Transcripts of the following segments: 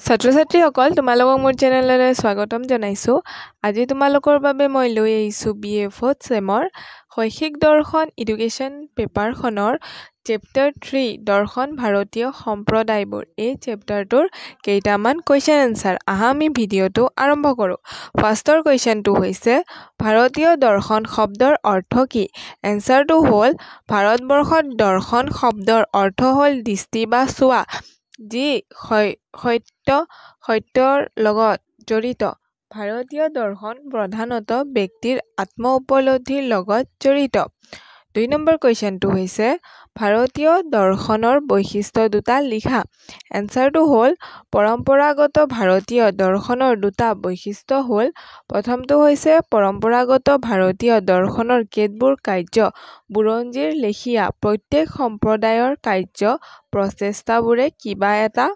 ছাত্ৰ-ছাত্ৰীসকল তোমালোকক মোৰ চেনেললৈ স্বাগতম জনাইছো। আজি তোমালোকৰ বাবে মই লৈ আহিছো BA 4th চেমৰ শৈক্ষিক দৰ্শন এডুকেশ্যন পেপাৰখনৰ চেপ্টাৰ 3 দৰ্শন ভাৰতীয় সম্প্ৰদায়বোৰ। এই চেপ্টাৰটোৰ কেইটামান কোৱেশ্চন আনসাৰ। আহা আমি ভিডিঅ'টো আৰম্ভ কৰোঁ। ফাৰ্ষ্টৰ কোৱেশ্চনটো হৈছে ভাৰতীয় দৰ্শন শব্দৰ অৰ্থ কি? এনসাৰটো হ'ল ভাৰতবৰ্ষত দৰ্শন শব্দৰ অৰ্থ হ'ল দৃষ্টি বা চোৱা, যি সত্যৰ লগত জড়িত। ভাৰতীয় দৰ্শন প্ৰধানত ব্যক্তিৰ আত্ম উপলব্ধিৰ লগত জড়িত। 2 নম্বৰ কুৱেশ্যনটো হৈছে ভাৰতীয় দৰ্শনৰ বৈশিষ্ট্য দুটা লিখা। এনসাৰটো হ'ল পৰম্পৰাগত ভাৰতীয় দৰ্শনৰ দুটা বৈশিষ্ট্য হ'ল প্ৰথমটো হৈছে পৰম্পৰাগত ভাৰতীয় দৰ্শনৰ কেতবোৰ কাৰ্য বুৰঞ্জীৰ লেখীয়া প্ৰত্যেক সম্প্ৰদায়ৰ কাৰ্য প্ৰচেষ্টাবোৰে কিবা এটা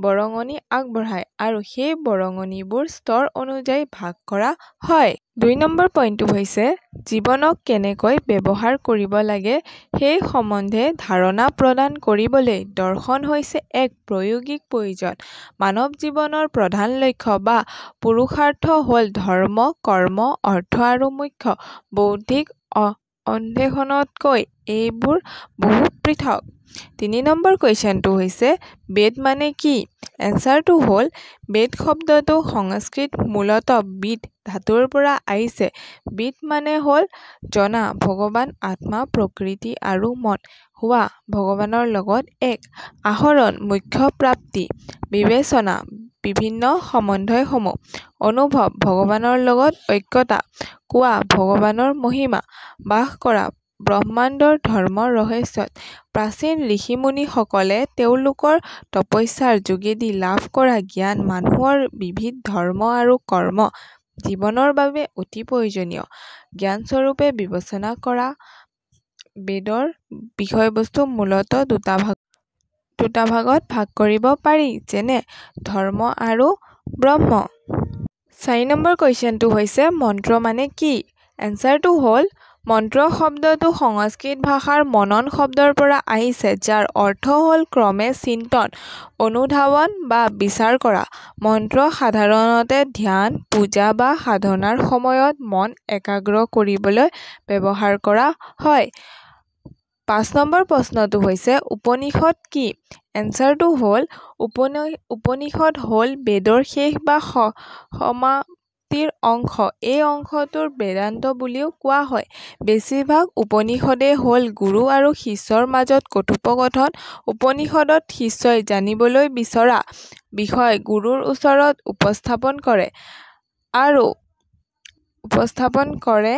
বৰঙণি আগবঢ়ায় আৰু সেই বৰঙণিবোৰ স্তৰ অনুযায়ী ভাগ কৰা হয়। 2 নম্বৰ পইণ্টটো হৈছে জীৱনক কেনেকৈ ব্যৱহাৰ কৰিব লাগে সেই সম্বন্ধে ধাৰণা প্ৰদান কৰিবলৈ দৰ্শন হৈছে এক প্ৰায়োগিক প্ৰয়োজন। মানৱ জীৱনৰ প্ৰধান লক্ষ্য বা পুৰুষাৰ্থ হ'ল ধৰ্ম, কৰ্ম, অৰ্থ আৰু মোক্ষ। বৌদ্ধিক অন্বেষণতকৈ এইবোৰ বহু পৃথক। 3 নম্বৰ কুৱেশ্যনটো হৈছে বেদ মানে কি? এনসাৰটো হ'ল বেদ শব্দটো সংস্কৃত মূলতঃ বিদ ধাতুৰ পৰা আহিছে। বিদ মানে হ'ল জনা, ভগৱান, আত্মা, প্ৰকৃতি আৰু মন হোৱা, ভগৱানৰ লগত এক। আহৰণ, মুখ্য প্ৰাপ্তি, বিবেচনা, বিভিন্ন সম্বন্ধসমূহ, অনুভৱ, ভগৱানৰ লগত ঐক্যতা, কোৱা, ভগৱানৰ মহিমা, বাস কৰা, ব্ৰহ্মাণ্ডৰ ধৰ্ম ৰহস্যত। প্ৰাচীন ঋষি-মুনিসকলে তেওঁলোকৰ তপস্যাৰ যোগেদি লাভ কৰা জ্ঞান মানুহৰ বিবিধ ধৰ্ম আৰু কৰ্ম জীৱনৰ বাবে অতি প্ৰয়োজনীয় জ্ঞানস্বৰূপে বিবেচনা কৰা। বেদৰ বিষয়বস্তু মূলতঃ দুটা ভাগত ভাগ কৰিব পাৰি, যেনে ধৰ্ম আৰু ব্ৰহ্ম। 4 নম্বৰ কুৱেশ্যনটো হৈছে মন্ত্ৰ মানে কি? এনসাৰটো হ'ল মন্ত্ৰ শব্দটো সংস্কৃত ভাষাৰ মনন শব্দৰ পৰা আহিছে, যাৰ অৰ্থ হ'ল ক্ৰমে চিন্তন, অনুধাৱন বা বিচাৰ কৰা। মন্ত্ৰ সাধাৰণতে ধ্যান, পূজা বা সাধনাৰ সময়ত মন একাগ্ৰ কৰিবলৈ ব্যৱহাৰ কৰা হয়। 5 নম্বৰ প্ৰশ্নটো হৈছে উপনিষদ কি? এনসাৰটো হ'ল উপনিষদ হ'ল বেদৰ শেষ বা সমাপ্তিৰ অংশ। এই অংশটোৰ বেদান্ত বুলিও কোৱা হয়। বেছিভাগ উপনিষদেই হ'ল গুৰু আৰু শিষ্যৰ মাজত কথোপকথন। উপনিষদত শিষ্যই জানিবলৈ বিচৰা বিষয় গুৰুৰ ওচৰত উপস্থাপন কৰে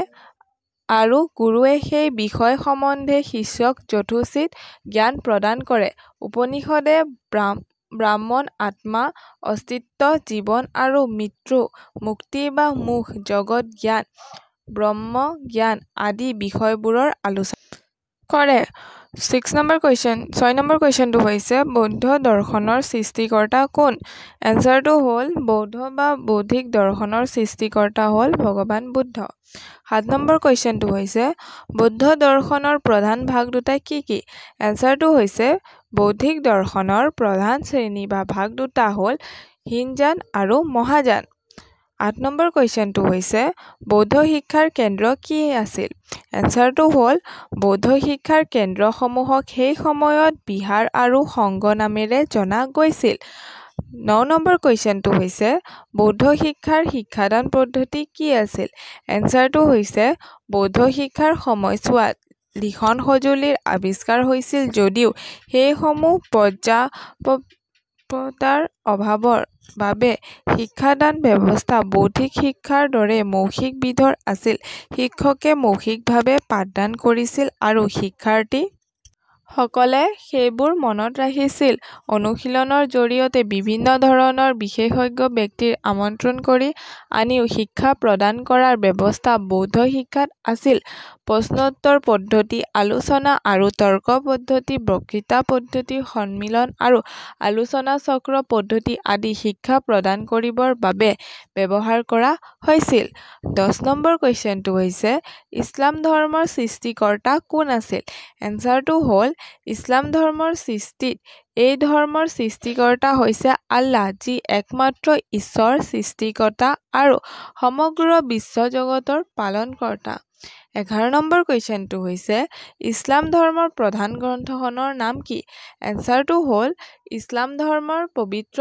আৰু গুৰুৱে সেই বিষয় সম্বন্ধে শিষ্যক যথোচিত জ্ঞান প্ৰদান কৰে। উপনিষদে ব্ৰহ্ম, আত্মা, অস্তিত্ব, জীৱন আৰু মৃত্যু, মুক্তি বা মোক্ষ, জগত জ্ঞান, ব্ৰহ্ম জ্ঞান আদি বিষয়বোৰৰ আলোচনা কৰে। 6 নম্বৰ কুৱেশ্যনটো হৈছে বৌদ্ধ দৰ্শনৰ সৃষ্টিকৰ্তা কোন? এনসাৰটো হ'ল বৌদ্ধ বা বৌদ্ধিক দৰ্শনৰ সৃষ্টিকৰ্তা হ'ল ভগৱান বুদ্ধ। 7 নম্বৰ কুৱেশ্যনটো হৈছে বৌদ্ধ দৰ্শনৰ প্ৰধান ভাগ দুটা কি কি? এনসাৰটো হৈছে বৌদ্ধিক দৰ্শনৰ প্ৰধান শ্ৰেণী বা ভাগ দুটা হ'ল হীনযান আৰু মহাযান। 8 নম্বৰ কুৱেশ্যনটো হৈছে বৌদ্ধ শিক্ষাৰ কেন্দ্ৰ কি আছিল? এনসাৰটো হ'ল বৌদ্ধ শিক্ষাৰ কেন্দ্ৰসমূহক সেই সময়ত বিহাৰ আৰু সংঘ নামেৰে জনা গৈছিল। 9 নম্বৰ কুৱেশ্যনটো হৈছে বৌদ্ধ শিক্ষাৰ শিক্ষাদান পদ্ধতি কি আছিল? এনসাৰটো হৈছে বৌদ্ধ শিক্ষাৰ সময়ছোৱাত লিখন সঁজুলিৰ আৱিষ্কাৰ হৈছিল যদিও সেইসমূহ পৰ্যাপ্ততাৰ অভাৱৰ বাবে শিক্ষাদান ব্যৱস্থা বৌদ্ধিক শিক্ষাৰ দৰে মৌখিক বিধৰ আছিল। শিক্ষকে মৌখিকভাৱে পাঠদান কৰিছিল আৰু শিক্ষাৰ্থী সকলে সেইবোৰ মনত ৰাখিছিল। অনুশীলনৰ জৰিয়তে বিভিন্ন ধৰণৰ বিশেষজ্ঞ ব্যক্তিক আমন্ত্ৰণ কৰি আনিও শিক্ষা প্ৰদান কৰাৰ ব্যৱস্থা বৌদ্ধ শিক্ষাত আছিল। প্ৰশ্নোত্তৰ পদ্ধতি, আলোচনা আৰু তৰ্ক পদ্ধতি, বক্তৃতা পদ্ধতি, সন্মিলন আৰু আলোচনা চক্ৰ পদ্ধতি আদি শিক্ষা প্ৰদান কৰিবৰ বাবে ব্যৱহাৰ কৰা হৈছিল। 10 নম্বৰ কুৱেশ্যনটো হৈছে ইছলাম ধৰ্মৰ সৃষ্টিকৰ্তা কোন আছিল? এনসাৰটো হ'ল ইছলাম ধৰ্মৰ সৃষ্টিত এই ধৰ্মৰ সৃষ্টিকৰ্তা হৈছে আল্লাহ, যি একমাত্ৰ ঈশ্বৰ, সৃষ্টিকৰ্তা আৰু সমগ্ৰ বিশ্বজগতৰ পালনকৰ্তা। 11 নম্বৰ কুৱেশ্যনটো হৈছে ইছলাম ধৰ্মৰ প্ৰধান গ্ৰন্থখনৰ নাম কি? এনচাৰটো হ'ল ইছলাম ধৰ্মৰ পবিত্ৰ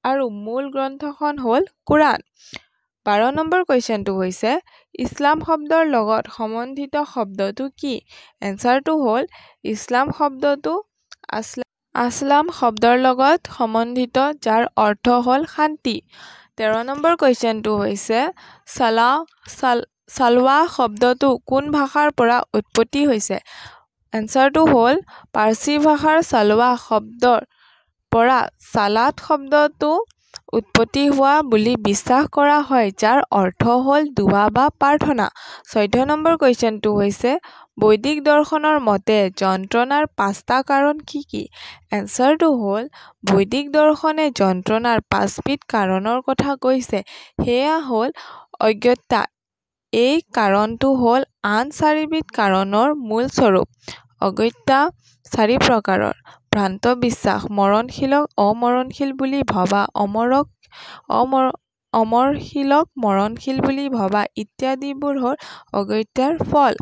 আৰু মূল গ্ৰন্থখন হ'ল কোৰাণ। 12 নম্বৰ কুৱেশ্যনটো হৈছে ইছলাম শব্দৰ লগত সম্বন্ধিত শব্দটো কি? এনচাৰটো হ'ল ইছলাম শব্দটো আসলাম শব্দৰ লগত সম্বন্ধিত, যাৰ অৰ্থ হ'ল শান্তি। 13 নম্বৰ কুৱেশ্যনটো হৈছে সালৱা শব্দটো কোন ভাষাৰ পৰা উৎপত্তি হৈছে? এনচাৰটো হ'ল পাৰ্চী ভাষাৰ সালৱা শব্দৰ পৰা সালাত শব্দটো উৎপত্তি হোৱা বুলি বিশ্বাস কৰা হয়, যাৰ অৰ্থ হ'ল দুৱা বা প্ৰাৰ্থনা। 14 নম্বৰ কুৱেশ্যনটো হৈছে বৈদিক দৰ্শনৰ মতে যন্ত্ৰণাৰ 5টা কাৰণ কি কি? এনচাৰটো হ'ল বৈদিক দৰ্শনে যন্ত্ৰণাৰ 5বিধ কাৰণৰ কথা কৈছে। সেয়া হ'ল অজ্ঞতা, এই কাৰণটো হ'ল আন 4বিধ কাৰণৰ মূল স্বৰূপ। অজ্ঞতা 4 প্ৰকাৰৰ: ভ্ৰান্ত বিশ্বাস, মৰণশীলক অমৰণশীল বুলি ভবা, অমৰশীলক মৰণশীল বুলি ভবা ইত্যাদিবোৰ হ'ল অজ্ঞতাৰ ফল।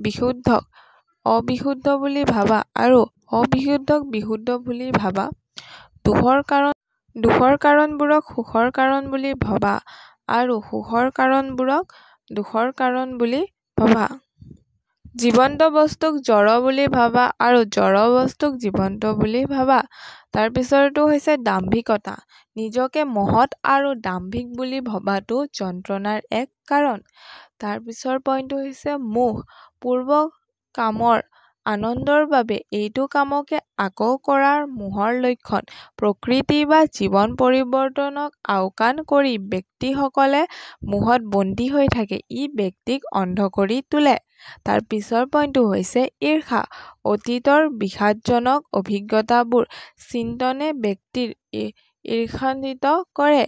বিশুদ্ধক অবিশুদ্ধ বুলি ভাবা আৰু অবিশুদ্ধক বিশুদ্ধ বুলি ভাবা। দুখৰ কাৰণবোৰক সুখৰ কাৰণ বুলি ভবা আৰু সুখৰ কাৰণবোৰক দুখৰ কাৰণ বুলি ভবা। জীৱন্ত বস্তুক জড় বুলি ভাবা আৰু জড় বস্তুক জীৱন্ত বুলি ভাবা। তাৰ পিছৰটো হৈছে দাম্ভিকতা, নিজকে মহৎ আৰু দাম্ভিক বুলি ভবাটো যন্ত্ৰণাৰ এক কাৰণ। তাৰ পিছৰ পইণ্টটো হৈছে মোহ, পূৰ্ব কামৰ আনন্দৰ বাবে এইটো কামকে আকৌ কৰাৰ মোহৰ লক্ষণ। প্ৰকৃতি বা জীৱন পৰিৱৰ্তনক আওকাণ কৰি ব্যক্তিসকলে মোহত বন্দী হৈ থাকে, ই ব্যক্তিক অন্ধ কৰি তোলে। তাৰ পিছৰ পইণ্টটো হৈছে ঈৰ্ষা, অতীতৰ বিষাদজনক অভিজ্ঞতাবোৰ চিন্তনে ব্যক্তিৰ ঈৰ্ষান্বিত কৰে।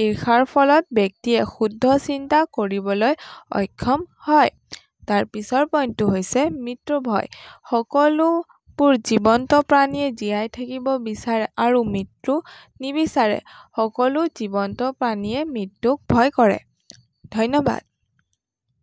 ঈৰ্ষাৰ ফলত ব্যক্তিয়ে শুদ্ধ চিন্তা কৰিবলৈ অক্ষম হয়। তাৰ পিছৰ পইণ্টটো হৈছে মৃত্যু ভয়, সকলোবোৰ জীৱন্ত প্ৰাণীয়ে জীয়াই থাকিব বিচাৰে আৰু মৃত্যু নিবিচাৰে। সকলো জীৱন্ত প্ৰাণীয়ে মৃত্যুক ভয় কৰে। ধন্যবাদ।